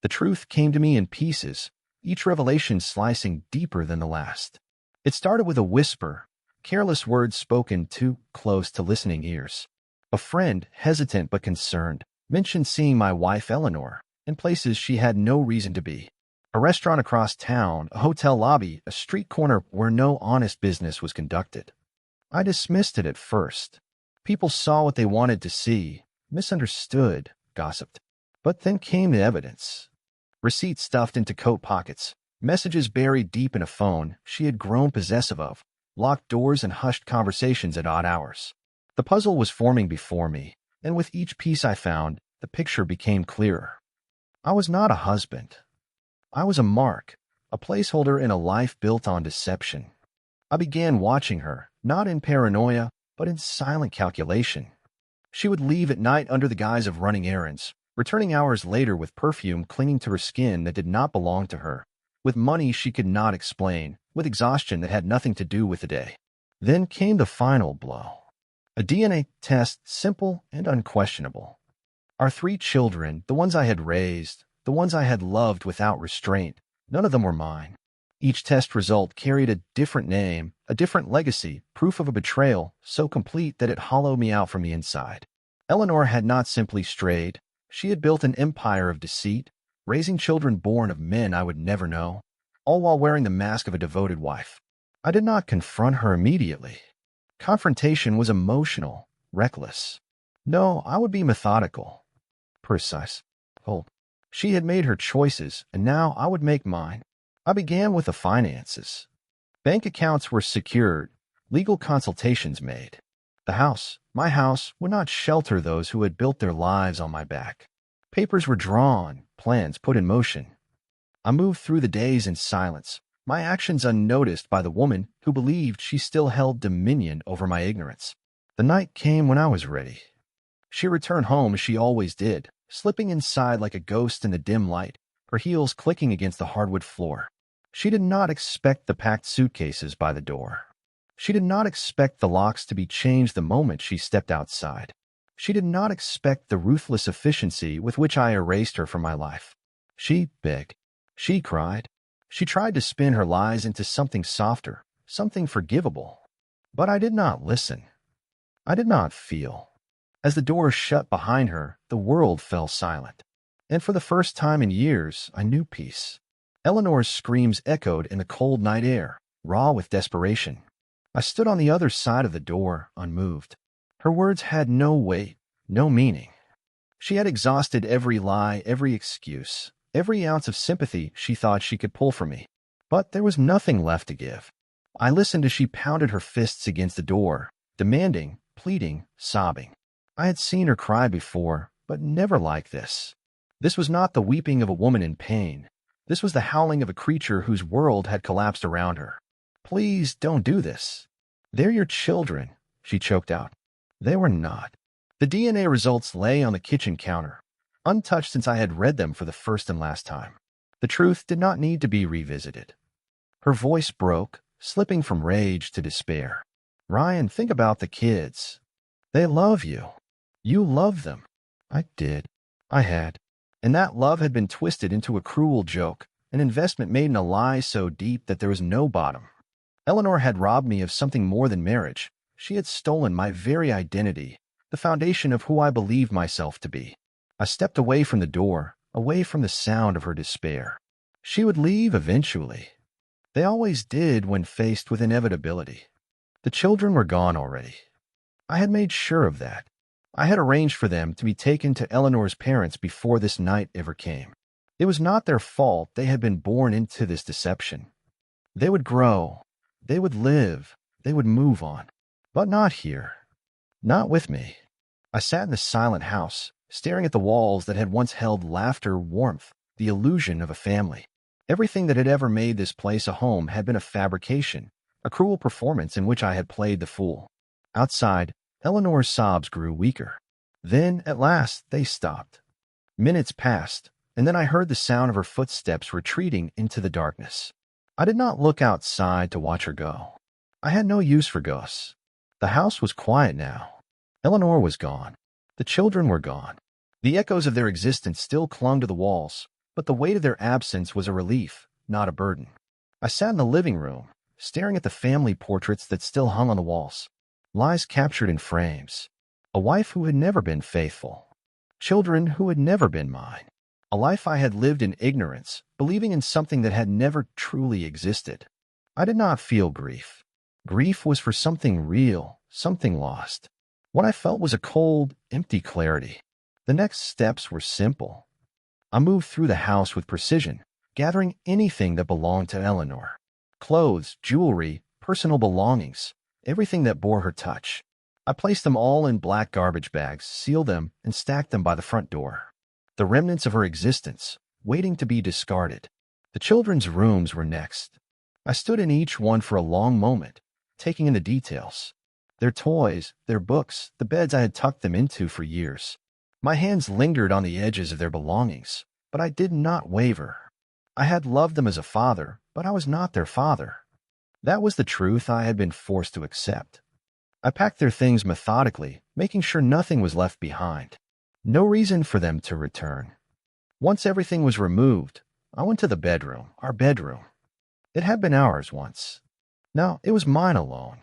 The truth came to me in pieces, each revelation slicing deeper than the last. It started with a whisper, careless words spoken too close to listening ears. A friend, hesitant but concerned, mentioned seeing my wife Eleanor in places she had no reason to be. A restaurant across town, a hotel lobby, a street corner where no honest business was conducted. I dismissed it at first. People saw what they wanted to see, misunderstood, gossiped. But then came the evidence. Receipts stuffed into coat pockets, messages buried deep in a phone she had grown possessive of, locked doors and hushed conversations at odd hours. The puzzle was forming before me, and with each piece I found, the picture became clearer. I was not a husband. I was a mark, a placeholder in a life built on deception. I began watching her, not in paranoia, but in silent calculation. She would leave at night under the guise of running errands, returning hours later with perfume clinging to her skin that did not belong to her, with money she could not explain, with exhaustion that had nothing to do with the day. Then came the final blow. A DNA test, simple and unquestionable. Our 3 children, the ones I had raised, the ones I had loved without restraint, none of them were mine. Each test result carried a different name, a different legacy, proof of a betrayal so complete that it hollowed me out from the inside. Eleanor had not simply strayed. She had built an empire of deceit, raising children born of men I would never know, all while wearing the mask of a devoted wife. I did not confront her immediately. Confrontation was emotional, reckless. No, I would be methodical, precise, cold. She had made her choices, and now I would make mine. I began with the finances. Bank accounts were secured, legal consultations made. The house, my house, would not shelter those who had built their lives on my back. Papers were drawn, plans put in motion. I moved through the days in silence, my actions unnoticed by the woman who believed she still held dominion over my ignorance. The night came when I was ready. She returned home as she always did, slipping inside like a ghost in the dim light, her heels clicking against the hardwood floor. She did not expect the packed suitcases by the door. She did not expect the locks to be changed the moment she stepped outside. She did not expect the ruthless efficiency with which I erased her from my life. She begged. She cried. She tried to spin her lies into something softer, something forgivable. But I did not listen. I did not feel. As the door shut behind her, the world fell silent. And for the first time in years, I knew peace. Eleanor's screams echoed in the cold night air, raw with desperation. I stood on the other side of the door, unmoved. Her words had no weight, no meaning. She had exhausted every lie, every excuse, every ounce of sympathy she thought she could pull from me. But there was nothing left to give. I listened as she pounded her fists against the door, demanding, pleading, sobbing. I had seen her cry before, but never like this. This was not the weeping of a woman in pain. This was the howling of a creature whose world had collapsed around her. "Please don't do this. They're your children," she choked out. They were not. The DNA results lay on the kitchen counter, untouched since I had read them for the first and last time. The truth did not need to be revisited. Her voice broke, slipping from rage to despair. "Ryan, think about the kids. They love you. You love them." I did. I had. And that love had been twisted into a cruel joke, an investment made in a lie so deep that there was no bottom. Eleanor had robbed me of something more than marriage. She had stolen my very identity, the foundation of who I believed myself to be. I stepped away from the door, away from the sound of her despair. She would leave eventually. They always did when faced with inevitability. The children were gone already. I had made sure of that. I had arranged for them to be taken to Eleanor's parents before this night ever came. It was not their fault they had been born into this deception. They would grow. They would live. They would move on. But not here. Not with me. I sat in the silent house, staring at the walls that had once held laughter, warmth, the illusion of a family. Everything that had ever made this place a home had been a fabrication, a cruel performance in which I had played the fool. Outside, Eleanor's sobs grew weaker. Then, at last, they stopped. Minutes passed, and then I heard the sound of her footsteps retreating into the darkness. I did not look outside to watch her go. I had no use for ghosts. The house was quiet now. Eleanor was gone. The children were gone. The echoes of their existence still clung to the walls, but the weight of their absence was a relief, not a burden. I sat in the living room, staring at the family portraits that still hung on the walls. Lies captured in frames. A wife who had never been faithful. Children who had never been mine. A life I had lived in ignorance, believing in something that had never truly existed. I did not feel grief. Grief was for something real, something lost. What I felt was a cold, empty clarity. The next steps were simple. I moved through the house with precision, gathering anything that belonged to Eleanor. Clothes, jewelry, personal belongings, everything that bore her touch. I placed them all in black garbage bags, sealed them, and stacked them by the front door. The remnants of her existence, waiting to be discarded. The children's rooms were next. I stood in each one for a long moment, taking in the details. Their toys, their books, the beds I had tucked them into for years. My hands lingered on the edges of their belongings, but I did not waver. I had loved them as a father, but I was not their father. That was the truth I had been forced to accept. I packed their things methodically, making sure nothing was left behind. No reason for them to return. Once everything was removed, I went to the bedroom, our bedroom. It had been ours once. Now it was mine alone.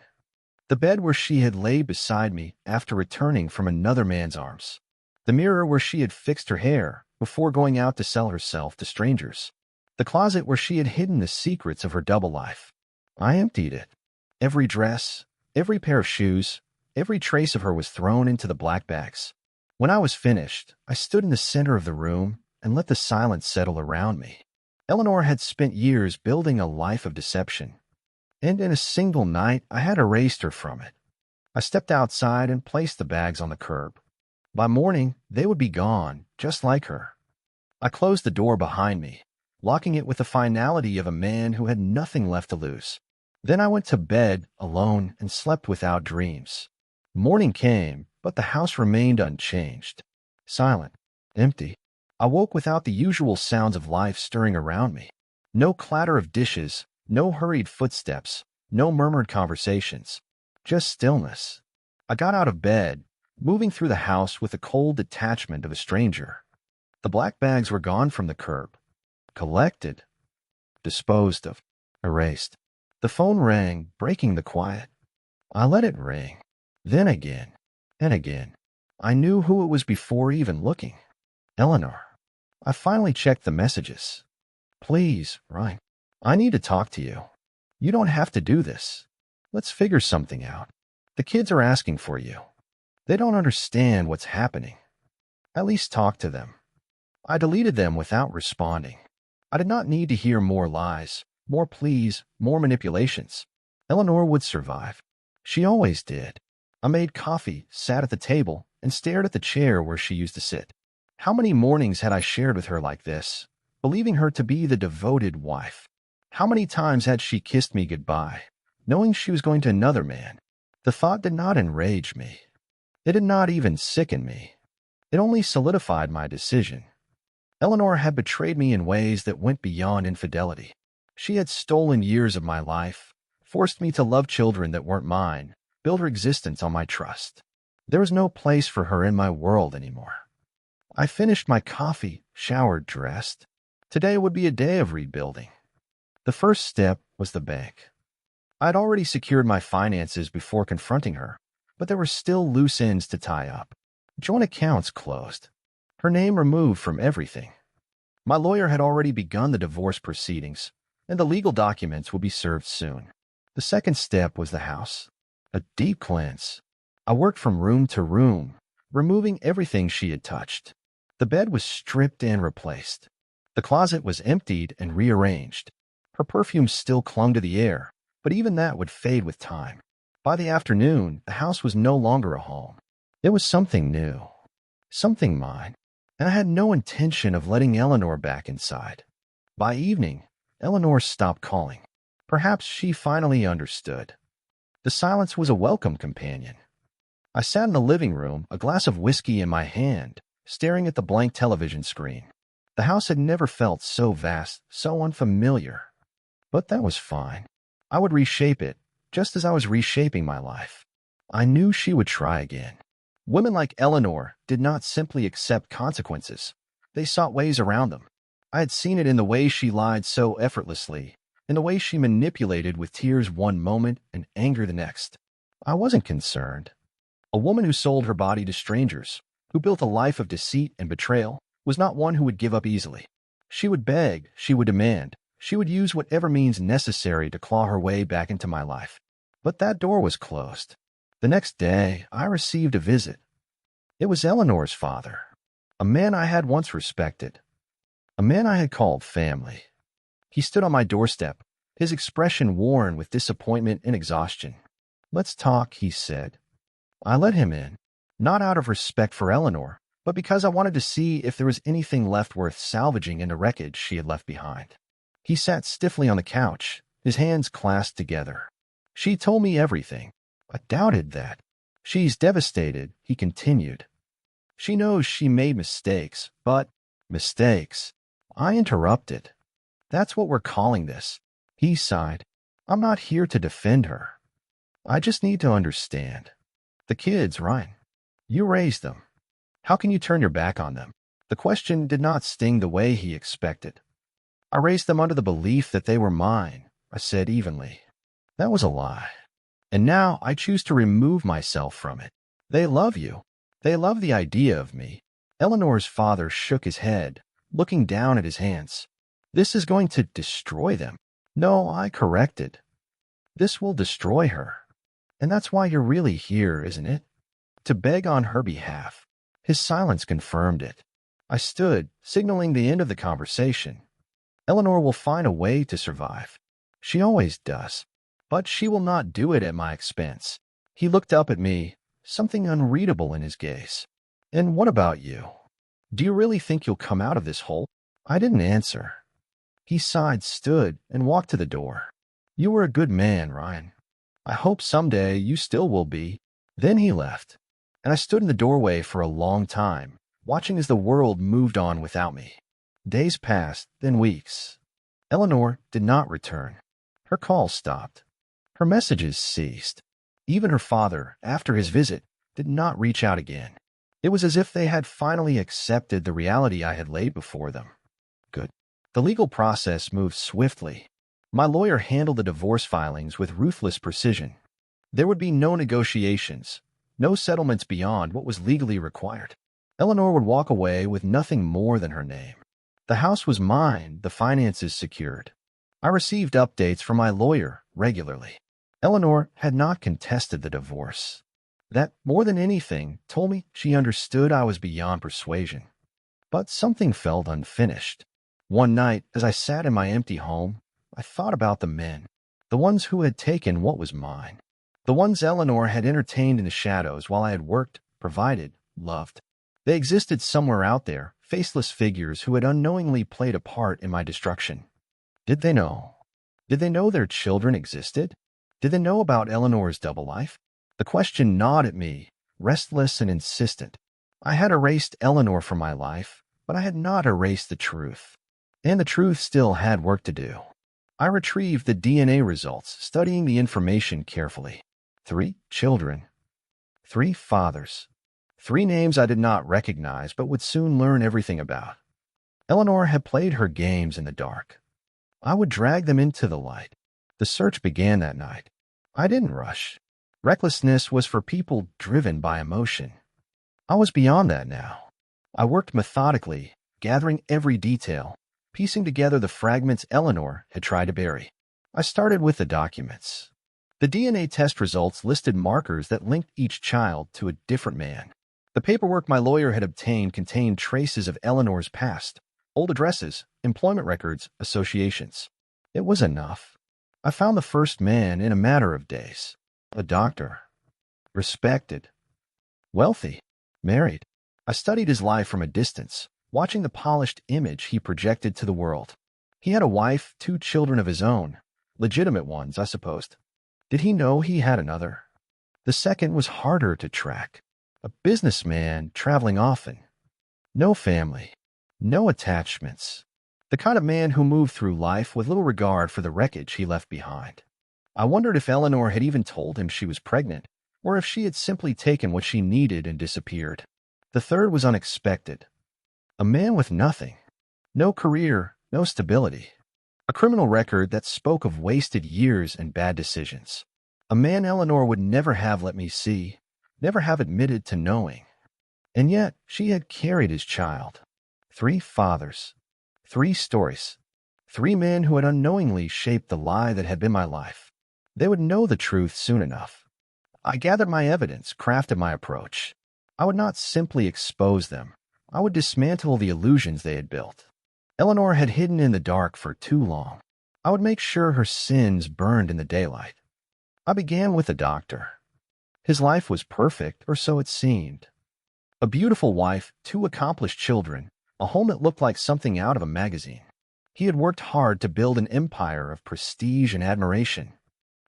The bed where she had laid beside me after returning from another man's arms. The mirror where she had fixed her hair before going out to sell herself to strangers. The closet where she had hidden the secrets of her double life. I emptied it. Every dress, every pair of shoes, every trace of her was thrown into the black bags. When I was finished, I stood in the center of the room and let the silence settle around me. Eleanor had spent years building a life of deception, and in a single night I had erased her from it. I stepped outside and placed the bags on the curb. By morning, they would be gone, just like her. I closed the door behind me, locking it with the finality of a man who had nothing left to lose. Then I went to bed alone and slept without dreams. Morning came, but the house remained unchanged. Silent, empty. I woke without the usual sounds of life stirring around me. No clatter of dishes, no hurried footsteps, no murmured conversations. Just stillness. I got out of bed, moving through the house with the cold detachment of a stranger. The black bags were gone from the curb. Collected. Disposed of. Erased. The phone rang, breaking the quiet. I let it ring. Then again, and again. I knew who it was before even looking. Eleanor. I finally checked the messages. Please, Ryan. I need to talk to you. You don't have to do this. Let's figure something out. The kids are asking for you. They don't understand what's happening. At least talk to them. I deleted them without responding. I did not need to hear more lies, more pleas, more manipulations. Eleanor would survive. She always did. I made coffee, sat at the table, and stared at the chair where she used to sit. How many mornings had I shared with her like this, believing her to be the devoted wife? How many times had she kissed me goodbye, knowing she was going to another man? The thought did not enrage me. It did not even sicken me. It only solidified my decision. Eleanor had betrayed me in ways that went beyond infidelity. She had stolen years of my life, forced me to love children that weren't mine, built her existence on my trust. There was no place for her in my world anymore. I finished my coffee, showered, dressed. Today would be a day of rebuilding. The first step was the bank. I had already secured my finances before confronting her, but there were still loose ends to tie up. Joint accounts closed. Her name removed from everything. My lawyer had already begun the divorce proceedings, and the legal documents would be served soon. The second step was the house. A deep cleanse. I worked from room to room, removing everything she had touched. The bed was stripped and replaced. The closet was emptied and rearranged. Her perfume still clung to the air, but even that would fade with time. By the afternoon, the house was no longer a home. It was something new, something mine, and I had no intention of letting Eleanor back inside. By evening, Eleanor stopped calling. Perhaps she finally understood. The silence was a welcome companion. I sat in the living room, a glass of whiskey in my hand, staring at the blank television screen. The house had never felt so vast, so unfamiliar. But that was fine. I would reshape it, just as I was reshaping my life. I knew she would try again. Women like Eleanor did not simply accept consequences. They sought ways around them. I had seen it in the way she lied so effortlessly, in the way she manipulated with tears one moment and anger the next. I wasn't concerned. A woman who sold her body to strangers, who built a life of deceit and betrayal, was not one who would give up easily. She would beg, she would demand, she would use whatever means necessary to claw her way back into my life. But that door was closed. The next day, I received a visit. It was Eleanor's father, a man I had once respected, a man I had called family. He stood on my doorstep, his expression worn with disappointment and exhaustion. "Let's talk," he said. I let him in, not out of respect for Eleanor, but because I wanted to see if there was anything left worth salvaging in the wreckage she had left behind. He sat stiffly on the couch, his hands clasped together. "She told me everything." I doubted that. "She's devastated," he continued. "She knows she made mistakes, but—" "Mistakes?" I interrupted. "That's what we're calling this." He sighed. "I'm not here to defend her. I just need to understand. The kids, Ryan. You raised them. How can you turn your back on them?" The question did not sting the way he expected. "I raised them under the belief that they were mine," I said evenly. "That was a lie. And now I choose to remove myself from it. They love you. They love the idea of me." Eleanor's father shook his head, looking down at his hands. "This is going to destroy them." "No," I corrected. "This will destroy her. And that's why you're really here, isn't it? To beg on her behalf." His silence confirmed it. I stood, signaling the end of the conversation. Eleanor will find a way to survive. She always does. But she will not do it at my expense. He looked up at me, something unreadable in his gaze. "And what about you? Do you really think you'll come out of this hole?" I didn't answer. He sighed, stood, and walked to the door. "You were a good man, Ryan. I hope someday you still will be." Then he left, and I stood in the doorway for a long time, watching as the world moved on without me. Days passed, then weeks. Eleanor did not return. Her calls stopped. Her messages ceased. Even her father, after his visit, did not reach out again. It was as if they had finally accepted the reality I had laid before them. Good. The legal process moved swiftly. My lawyer handled the divorce filings with ruthless precision. There would be no negotiations, no settlements beyond what was legally required. Eleanor would walk away with nothing more than her name. The house was mine, the finances secured. I received updates from my lawyer regularly. Eleanor had not contested the divorce. That, more than anything, told me she understood I was beyond persuasion. But something felt unfinished. One night, as I sat in my empty home, I thought about the men, the ones who had taken what was mine, the ones Eleanor had entertained in the shadows while I had worked, provided, loved. They existed somewhere out there, faceless figures who had unknowingly played a part in my destruction. Did they know? Did they know their children existed? Did they know about Eleanor's double life? The question gnawed at me, restless and insistent. I had erased Eleanor from my life, but I had not erased the truth. And the truth still had work to do. I retrieved the DNA results, studying the information carefully. 3 children. 3 fathers. 3 names I did not recognize but would soon learn everything about. Eleanor had played her games in the dark. I would drag them into the light. The search began that night. I didn't rush. Recklessness was for people driven by emotion. I was beyond that now. I worked methodically, gathering every detail, piecing together the fragments Eleanor had tried to bury. I started with the documents. The DNA test results listed markers that linked each child to a different man. The paperwork my lawyer had obtained contained traces of Eleanor's past, old addresses, employment records, associations. It was enough. I found the first man in a matter of days. A doctor. Respected. Wealthy. Married. I studied his life from a distance, watching the polished image he projected to the world. He had a wife, 2 children of his own. Legitimate ones, I supposed. Did he know he had another? The second was harder to track. A businessman traveling often. No family. No attachments. The kind of man who moved through life with little regard for the wreckage he left behind. I wondered if Eleanor had even told him she was pregnant, or if she had simply taken what she needed and disappeared. The third was unexpected. A man with nothing. No career, no stability. A criminal record that spoke of wasted years and bad decisions. A man Eleanor would never have let me see, never have admitted to knowing. And yet, she had carried his child. 3 fathers. 3 stories. 3 men who had unknowingly shaped the lie that had been my life. They would know the truth soon enough. I gathered my evidence, crafted my approach. I would not simply expose them. I would dismantle the illusions they had built. Eleanor had hidden in the dark for too long. I would make sure her sins burned in the daylight. I began with the doctor. His life was perfect, or so it seemed. A beautiful wife, 2 accomplished children, a home that looked like something out of a magazine. He had worked hard to build an empire of prestige and admiration,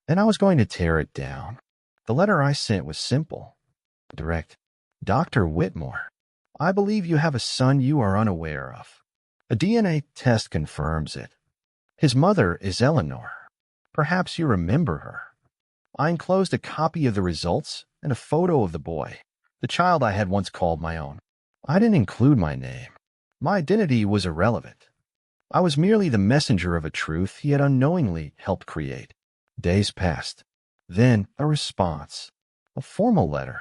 and I was going to tear it down. The letter I sent was simple, direct. Dr. Whitmore, I believe you have a son you are unaware of. A DNA test confirms it. His mother is Eleanor. Perhaps you remember her. I enclosed a copy of the results and a photo of the boy, the child I had once called my own. I didn't include my name. My identity was irrelevant. I was merely the messenger of a truth he had unknowingly helped create. Days passed. Then a response. A formal letter.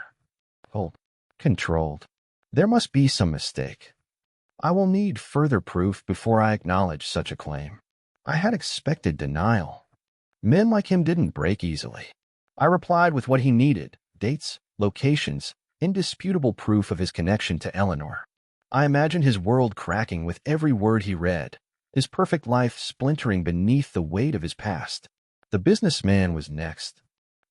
Cold. Controlled. There must be some mistake. I will need further proof before I acknowledge such a claim. I had expected denial. Men like him didn't break easily. I replied with what he needed: dates, locations, indisputable proof of his connection to Eleanor. I imagined his world cracking with every word he read, his perfect life splintering beneath the weight of his past. The businessman was next.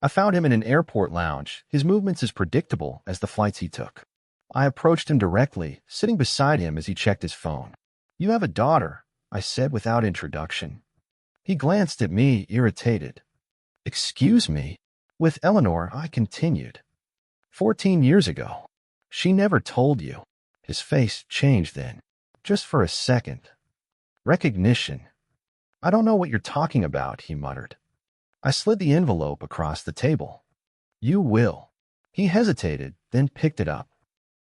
I found him in an airport lounge, his movements as predictable as the flights he took. I approached him directly, sitting beside him as he checked his phone. "You have a daughter," I said without introduction. He glanced at me, irritated. "Excuse me?" With Eleanor, I continued. 14 years ago. She never told you. His face changed then, just for a second. Recognition. "I don't know what you're talking about," he muttered. I slid the envelope across the table. "You will." He hesitated, then picked it up.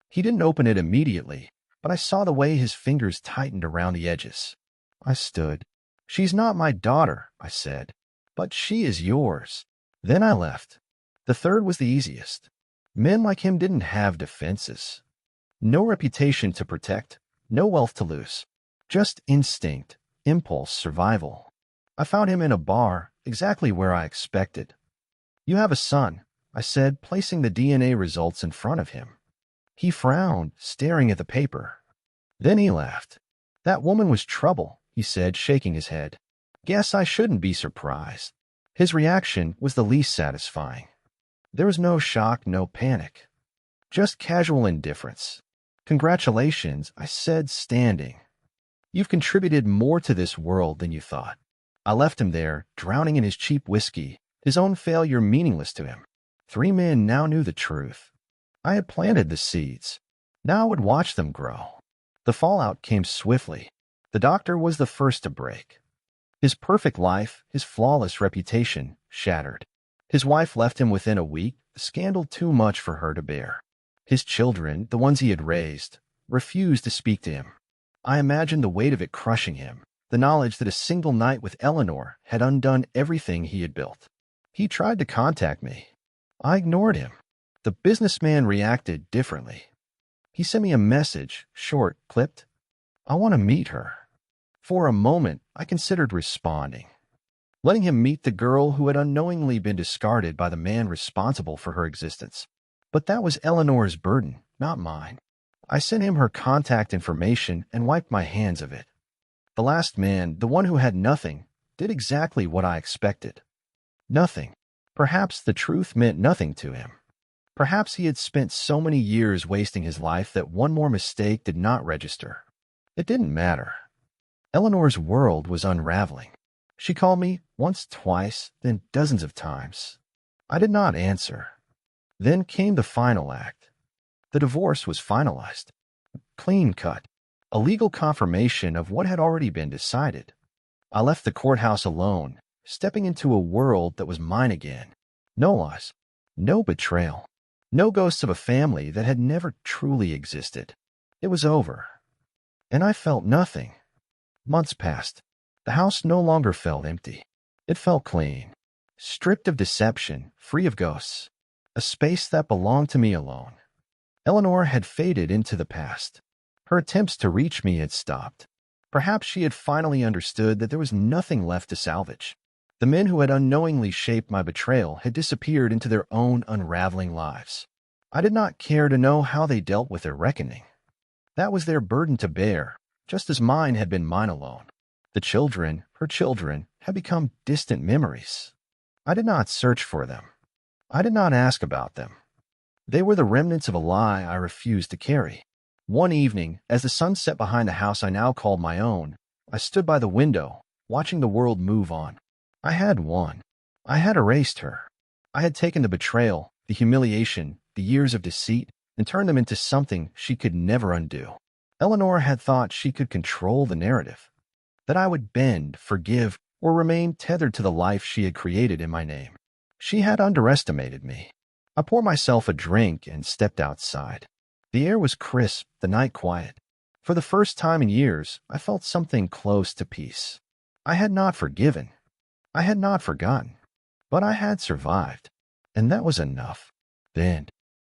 He didn't open it immediately, but I saw the way his fingers tightened around the edges. I stood. "She's not my daughter," I said, "but she is yours." Then I left. The third was the easiest. Men like him didn't have defenses. No reputation to protect, no wealth to lose. Just instinct, impulse, survival. I found him in a bar, exactly where I expected. "You have a son," I said, placing the DNA results in front of him. He frowned, staring at the paper. Then he laughed. "That woman was trouble," he said, shaking his head. "Guess I shouldn't be surprised." His reaction was the least satisfying. There was no shock, no panic. Just casual indifference. "Congratulations," I said, standing. "You've contributed more to this world than you thought." I left him there, drowning in his cheap whiskey, his own failure meaningless to him. 3 men now knew the truth. I had planted the seeds. Now I would watch them grow. The fallout came swiftly. The doctor was the first to break. His perfect life, his flawless reputation, shattered. His wife left him within a week, a scandal too much for her to bear. His children, the ones he had raised, refused to speak to him. I imagined the weight of it crushing him, the knowledge that a single night with Eleanor had undone everything he had built. He tried to contact me. I ignored him. The businessman reacted differently. He sent me a message, short, clipped. "I want to meet her." For a moment, I considered responding, letting him meet the girl who had unknowingly been discarded by the man responsible for her existence. But that was Eleanor's burden, not mine. I sent him her contact information and wiped my hands of it. The last man, the one who had nothing, did exactly what I expected. Nothing. Perhaps the truth meant nothing to him. Perhaps he had spent so many years wasting his life that one more mistake did not register. It didn't matter. Eleanor's world was unraveling. She called me once, twice, then dozens of times. I did not answer. Then came the final act. The divorce was finalized. Clean cut. A legal confirmation of what had already been decided. I left the courthouse alone, stepping into a world that was mine again. No lies. No betrayal. No ghosts of a family that had never truly existed. It was over. And I felt nothing. Months passed. The house no longer felt empty. It felt clean, stripped of deception, free of ghosts. A space that belonged to me alone. Eleanor had faded into the past. Her attempts to reach me had stopped. Perhaps she had finally understood that there was nothing left to salvage. The men who had unknowingly shaped my betrayal had disappeared into their own unraveling lives. I did not care to know how they dealt with their reckoning. That was their burden to bear, just as mine had been mine alone. The children, her children, had become distant memories. I did not search for them. I did not ask about them. They were the remnants of a lie I refused to carry. One evening, as the sun set behind the house I now called my own, I stood by the window, watching the world move on. I had won. I had erased her. I had taken the betrayal, the humiliation, the years of deceit, and turned them into something she could never undo. Eleanor had thought she could control the narrative, that I would bend, forgive, or remain tethered to the life she had created in my name. She had underestimated me. I poured myself a drink and stepped outside. The air was crisp, the night quiet. For the first time in years, I felt something close to peace. I had not forgiven. I had not forgotten. But I had survived. And that was enough. Then,